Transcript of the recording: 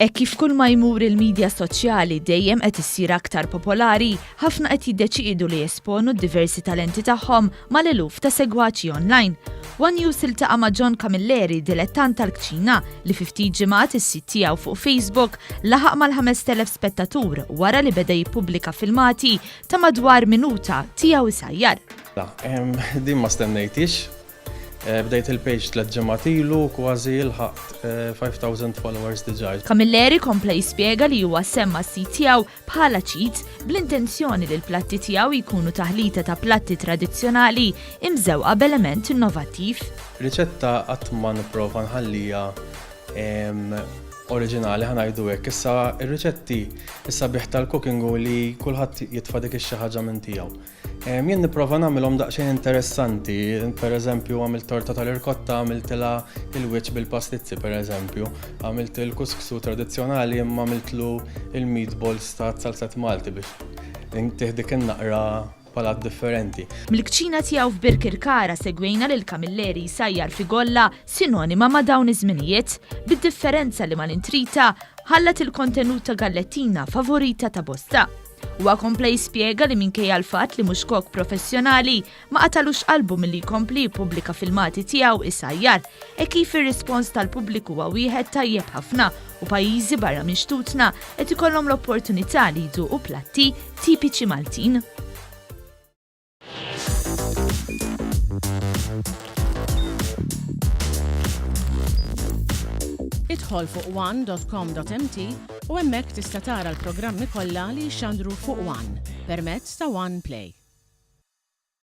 Kif kull ma jmur il-medja soċjali dejjem qed issir aktar popolari, ħafna qed jiddeċiedu li jesponu d-diversi talenti tagħhom mal-eluf ta' segwaċi online. One News iltaqa' ma' Jon Camilleri, dilettant tal-kċina, li fi ftit ġimgħat is-sit tiegħu fuq Facebook laħaq mal-5,000 spettatur wara li beda jippubblika filmati ta' madwar minuta tiegħu isajjar. Din ma stennejtix. Bdejt il-page 3 ġimgħat ilu kważi l-ħaqt 5,000 followers diġà. Camilleri kompla jispjega li huwa semma s-sit tiegħu bħala cheat bl-intenzjoni li l-platti tiegħu jkunu taħlita ta' platti tradizzjonali imżewqa b'element innovattiv. Riċetta qatt ma nipprova nħallija oriġinali ħanajdu hekk. Issa ir-riċetti issa biħ tal-cookingu li kulħadd jitfa' dik ix-xi ħaġa minn tiegħu. Jien nipprova nagħmilhom daqsxejn interessanti. Pereżempju għamilt torta tal-irkotta, għamiltilha il-wiċċ bil-pastizzi pereżempju, għamilt il-kuskusu tradizzjonali imma għamiltlu il-meatballs ta' salsat Malti biex tieħdik in-naqra palat differenti. Mill-kċina tiegħu f'BIRKIRKARA segwejna lil Camilleri jsajjar FIGOLLA sinonima ma' dawn iż-żminijiet, bid-differenza li mal-intrita ħallat il-kontenut ta' gallettina favorita ta' bosta. Huwa kompla jispjega li minkejja l-fatt li mhux kok professjonali ma qatalux qalbu milli jkompli jippubblika filmati tiegħu isajjar kif ir-rispons tal-pubbliku huwa wieħed tajjeb ħafna u pajjiżi barra minn xtutna qed ikollhom l-opportunità li jduqu platti tipiċi Maltin. Idħol fuq one.com.mt u hemmhekk tista' tara l-programmi kollha li jxandru fuq One permezz ta' One Play.